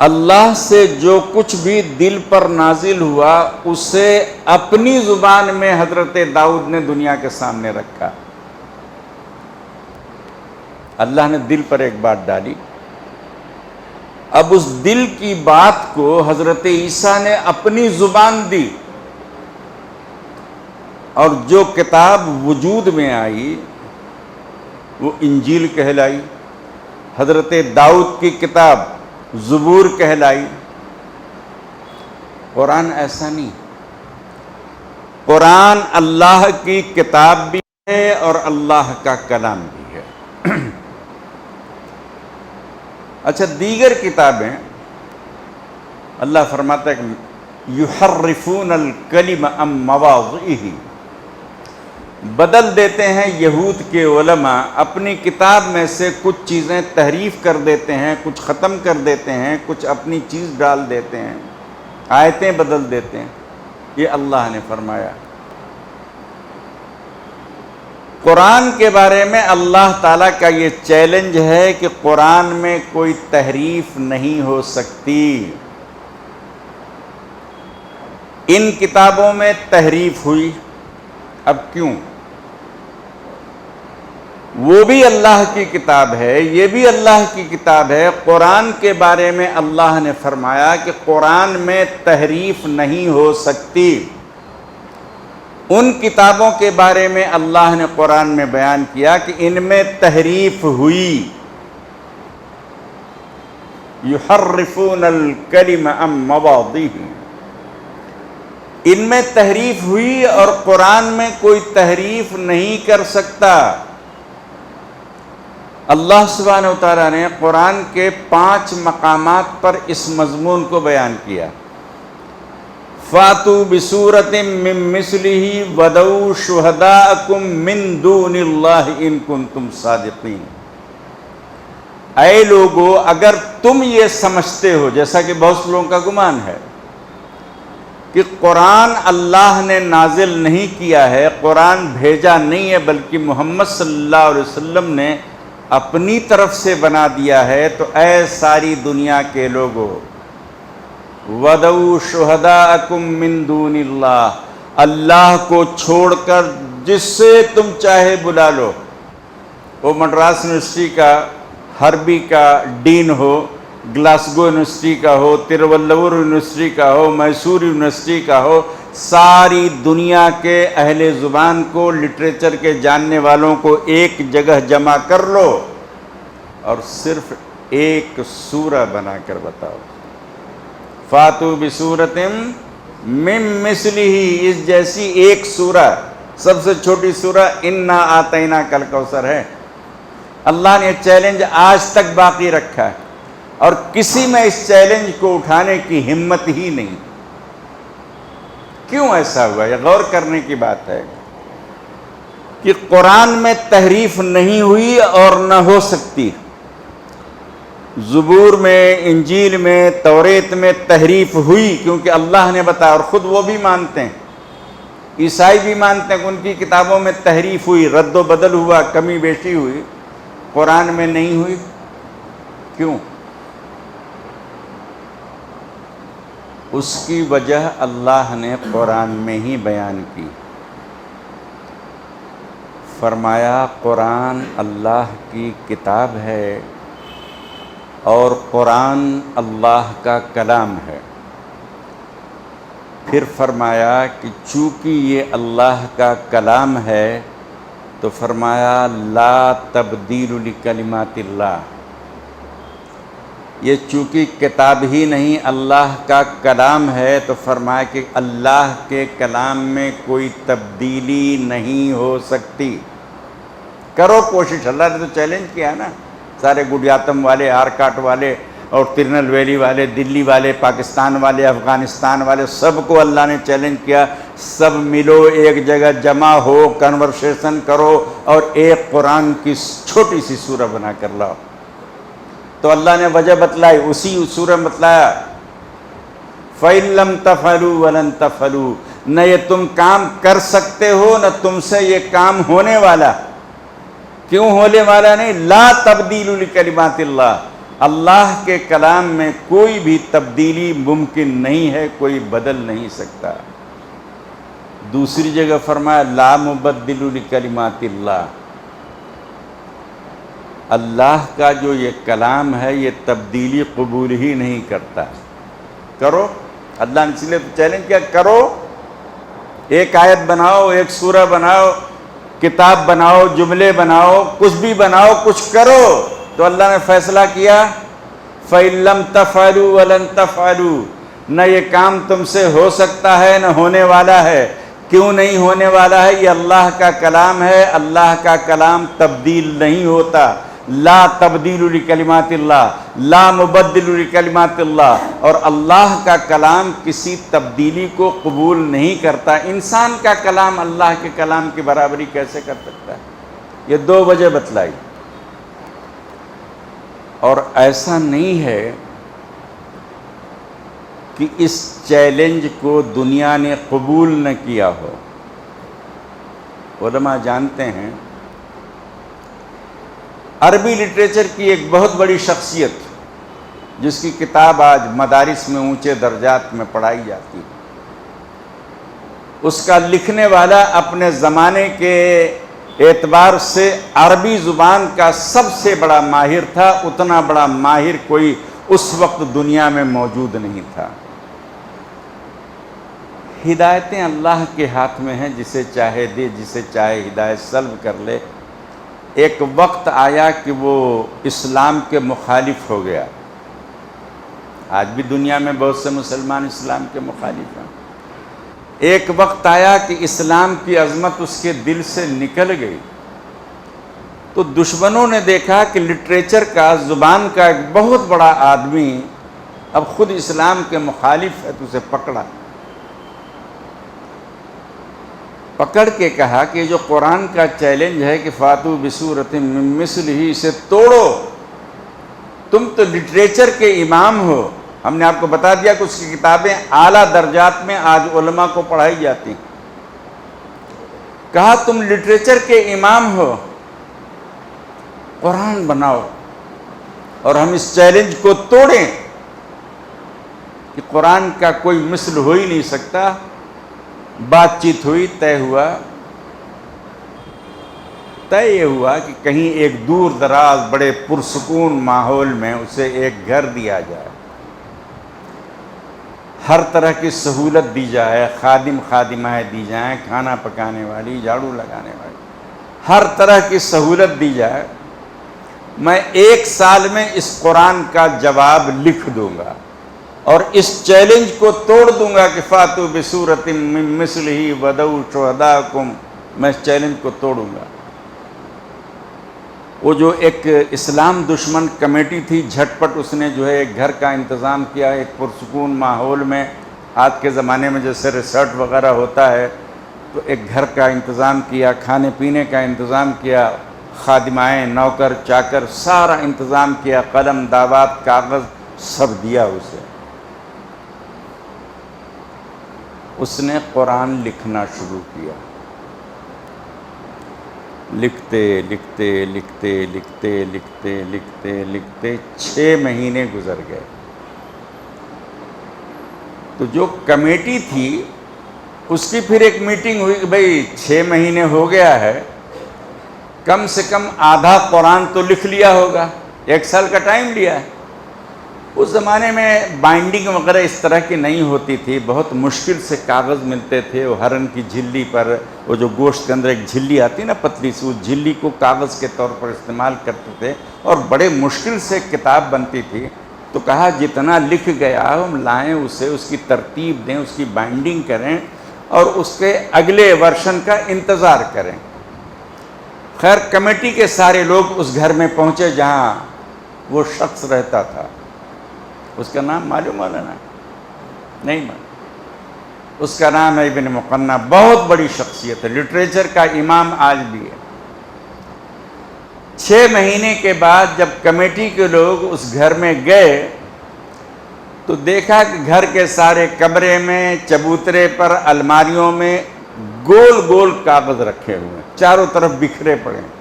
اللہ سے جو کچھ بھی دل پر نازل ہوا اسے اپنی زبان میں حضرت داؤد نے دنیا کے سامنے رکھا۔ اللہ نے دل پر ایک بات ڈالی، اب اس دل کی بات کو حضرت عیسیٰ نے اپنی زبان دی، اور جو کتاب وجود میں آئی وہ انجیل کہلائی، حضرت داؤد کی کتاب زبور کہلائی۔ قرآن ایسا نہیں، قرآن اللہ کی کتاب بھی ہے اور اللہ کا کلام بھی ہے۔ اچھا، دیگر کتابیں اللہ فرماتا ہے کہ یحرفون الکلم عن مواضعہ، بدل دیتے ہیں یہود کے علماء اپنی کتاب میں سے کچھ چیزیں تحریف کر دیتے ہیں، کچھ ختم کر دیتے ہیں، کچھ اپنی چیز ڈال دیتے ہیں، آیتیں بدل دیتے ہیں۔ یہ اللہ نے فرمایا۔ قرآن کے بارے میں اللہ تعالیٰ کا یہ چیلنج ہے کہ قرآن میں کوئی تحریف نہیں ہو سکتی۔ ان کتابوں میں تحریف ہوئی، اب کیوں؟ وہ بھی اللہ کی کتاب ہے، یہ بھی اللہ کی کتاب ہے۔ قرآن کے بارے میں اللہ نے فرمایا کہ قرآن میں تحریف نہیں ہو سکتی۔ ان کتابوں کے بارے میں اللہ نے قرآن میں بیان کیا کہ ان میں تحریف ہوئی۔ یحرفون الکلم عن مواضعہ، ان میں تحریف ہوئی اور قرآن میں کوئی تحریف نہیں کر سکتا۔ اللہ سبحانہ و تعالیٰ نے قرآن کے 5 مقامات پر اس مضمون کو بیان کیا۔ فَأْتُوا بِسُورَةٍ مِّن مِّثْلِهِ وَادْعُوا شُهَدَاءَكُم مِّن دُونِ اللَّهِ إِن كُنتُمْ صَادِقِينَ۔ اے لوگو، اگر تم یہ سمجھتے ہو، جیسا کہ بہت سے لوگوں کا گمان ہے کہ قرآن اللہ نے نازل نہیں کیا ہے، قرآن بھیجا نہیں ہے، بلکہ محمد صلی اللہ علیہ وسلم نے اپنی طرف سے بنا دیا ہے، تو اے ساری دنیا کے لوگوں، وَادْعُوا شُهَدَاءَكُم مِّن دُونِ اللَّهِ، اللہ کو چھوڑ کر جس سے تم چاہے بلا لو، وہ مدراس یونیورسٹی کا، ہربی کا ڈین ہو، گلاسگو یونیورسٹی کا ہو، تروولور یونیورسٹی کا ہو، میسور یونیورسٹی کا ہو، ساری دنیا کے اہل زبان کو، لٹریچر کے جاننے والوں کو ایک جگہ جمع کر لو اور صرف ایک سورہ بنا کر بتاؤ۔ فَأْتُوا بِسُورَةٍ مِّن مِّثْلِهِ، اس جیسی ایک سورہ، سب سے چھوٹی سورہ اِنَّا أَعْطَيْنَاكَ الْكَوْثَرَ ہے۔ اللہ نے چیلنج آج تک باقی رکھا ہے، اور کسی میں اس چیلنج کو اٹھانے کی ہمت ہی نہیں۔ کیوں ایسا ہوا؟ یہ غور کرنے کی بات ہے کہ قرآن میں تحریف نہیں ہوئی اور نہ ہو سکتی۔ زبور میں، انجیل میں، توریت میں تحریف ہوئی کیونکہ اللہ نے بتایا، اور خود وہ بھی مانتے ہیں، عیسائی بھی مانتے ہیں کہ ان کی کتابوں میں تحریف ہوئی، رد و بدل ہوا، کمی بیشی ہوئی، قرآن میں نہیں ہوئی۔ کیوں؟ اس کی وجہ اللہ نے قرآن میں ہی بیان کی۔ فرمایا قرآن اللہ کی کتاب ہے اور قرآن اللہ کا کلام ہے۔ پھر فرمایا کہ چونکہ یہ اللہ کا کلام ہے تو فرمایا لا تبدیل لکلمات اللہ، یہ چونکہ کتاب ہی نہیں اللہ کا کلام ہے تو فرمایا کہ اللہ کے کلام میں کوئی تبدیلی نہیں ہو سکتی۔ کرو کوشش، اللہ نے تو چیلنج کیا نا، سارے گڈیاتم والے، آرکاٹ والے اور ترنل ویلی والے، دلی والے، پاکستان والے، افغانستان والے، سب کو اللہ نے چیلنج کیا، سب ملو، ایک جگہ جمع ہو، کنورسیشن کرو اور ایک قرآن کی چھوٹی سی سورہ بنا کر لاؤ۔ تو اللہ نے وجہ بتلائی، اسی سورہ میں بتلایا فَإِن لَّمْ تَفْعَلُوا وَلَن تَفْعَلُوا، نہ یہ تم کام کر سکتے ہو نہ تم سے یہ کام ہونے والا۔ کیوں ہونے والا نہیں؟ لا تبدیل لکلمات اللہ، اللہ کے کلام میں کوئی بھی تبدیلی ممکن نہیں ہے، کوئی بدل نہیں سکتا۔ دوسری جگہ فرمایا لا مبدل لکلمات اللہ، اللہ کا جو یہ کلام ہے یہ تبدیلی قبول ہی نہیں کرتا۔ کرو، اللہ نے اس لیے چیلنج کیا، کرو، ایک آیت بناؤ، ایک سورہ بناؤ، کتاب بناؤ، جملے بناؤ، کچھ بھی بناؤ، کچھ کرو۔ تو اللہ نے فیصلہ کیا فَإِن لَّمْ تَفْعَلُوا وَلَن تَفْعَلُوا، نہ یہ کام تم سے ہو سکتا ہے نہ ہونے والا ہے۔ کیوں نہیں ہونے والا ہے؟ یہ اللہ کا کلام ہے، اللہ کا کلام تبدیل نہیں ہوتا۔ لا تبدیل لکلمات اللہ، لا مبدل لکلمات اللہ، اور اللہ کا کلام کسی تبدیلی کو قبول نہیں کرتا۔ انسان کا کلام اللہ کے کلام کی برابری کیسے کر سکتا ہے؟ یہ دو وجہ بتلائی۔ اور ایسا نہیں ہے کہ اس چیلنج کو دنیا نے قبول نہ کیا ہو۔ علماء جانتے ہیں عربی لٹریچر کی ایک بہت بڑی شخصیت جس کی کتاب آج مدارس میں اونچے درجات میں پڑھائی جاتی ہے، اس کا لکھنے والا اپنے زمانے کے اعتبار سے عربی زبان کا سب سے بڑا ماہر تھا۔ اتنا بڑا ماہر کوئی اس وقت دنیا میں موجود نہیں تھا۔ ہدایتیں اللہ کے ہاتھ میں ہیں، جسے چاہے دے، جسے چاہے ہدایت سلب کر لے۔ ایک وقت آیا کہ وہ اسلام کے مخالف ہو گیا۔ آج بھی دنیا میں بہت سے مسلمان اسلام کے مخالف ہیں۔ ایک وقت آیا کہ اسلام کی عظمت اس کے دل سے نکل گئی، تو دشمنوں نے دیکھا کہ لٹریچر کا، زبان کا ایک بہت بڑا آدمی اب خود اسلام کے مخالف ہے، تو اسے پکڑا، پکڑ کے کہا کہ جو قرآن کا چیلنج ہے کہ فاتو بسورۃ من مثلہ، اسے توڑو، تم تو لٹریچر کے امام ہو۔ ہم نے آپ کو بتا دیا کہ اس کی کتابیں اعلیٰ درجات میں آج علماء کو پڑھائی جاتی۔ کہا تم لٹریچر کے امام ہو، قرآن بناؤ اور ہم اس چیلنج کو توڑیں کہ قرآن کا کوئی مثل ہو ہی نہیں سکتا۔ بات چیت ہوئی، طے یہ ہوا کہ کہیں ایک دور دراز بڑے پرسکون ماحول میں اسے ایک گھر دیا جائے، ہر طرح کی سہولت دی جائے، خادم خادمائیں دی جائیں، کھانا پکانے والی، جھاڑو لگانے والی، ہر طرح کی سہولت دی جائے۔ میں 1 سال میں اس قرآن کا جواب لکھ دوں گا اور اس چیلنج کو توڑ دوں گا کہ فاتو بسورۃ من مثلہ ودعوا شہداءکم، میں اس چیلنج کو توڑوں گا۔ وہ جو ایک اسلام دشمن کمیٹی تھی، جھٹ پٹ اس نے جو ہے ایک گھر کا انتظام کیا، ایک پرسکون ماحول میں۔ آج کے زمانے میں جیسے ریسارٹ وغیرہ ہوتا ہے، تو ایک گھر کا انتظام کیا، کھانے پینے کا انتظام کیا، خادمائیں، نوکر چاکر، سارا انتظام کیا، قلم دعوات کاغذ سب دیا اسے۔ اس نے قرآن لکھنا شروع کیا، لکھتے لکھتے لکھتے لکھتے لکھتے لکھتے لکھتے 6 مہینے گزر گئے۔ تو جو کمیٹی تھی اس کی پھر ایک میٹنگ ہوئی کہ بھئی 6 مہینے ہو گیا ہے، کم سے کم آدھا قرآن تو لکھ لیا ہوگا، 1 سال کا ٹائم لیا ہے۔ اس زمانے میں بائنڈنگ وغیرہ اس طرح کی نہیں ہوتی تھی، بہت مشکل سے کاغذ ملتے تھے۔ وہ ہرن کی جھلی پر، وہ جو گوشت کے اندر ایک جھلی آتی نا پتلی سی، اس جھلی کو کاغذ کے طور پر استعمال کرتے تھے اور بڑے مشکل سے کتاب بنتی تھی۔ تو کہا جتنا لکھ گیا ہم لائیں اسے، اس کی ترتیب دیں، اس کی بائنڈنگ کریں اور اس کے اگلے ورشن کا انتظار کریں۔ خیر کمیٹی کے سارے لوگ اس گھر میں پہنچے جہاں وہ شخص رہتا تھا۔ اس کا نام معلوم ہونا نہیں معلوم، اس کا نام ہے ابن مقنع، بہت بڑی شخصیت ہے، لٹریچر کا امام آج بھی ہے۔ 6 مہینے کے بعد جب کمیٹی کے لوگ اس گھر میں گئے تو دیکھا کہ گھر کے سارے کمرے میں، چبوترے پر، الماریوں میں گول گول کاغذ رکھے ہوئے ہیں، چاروں طرف بکھرے پڑے ہیں۔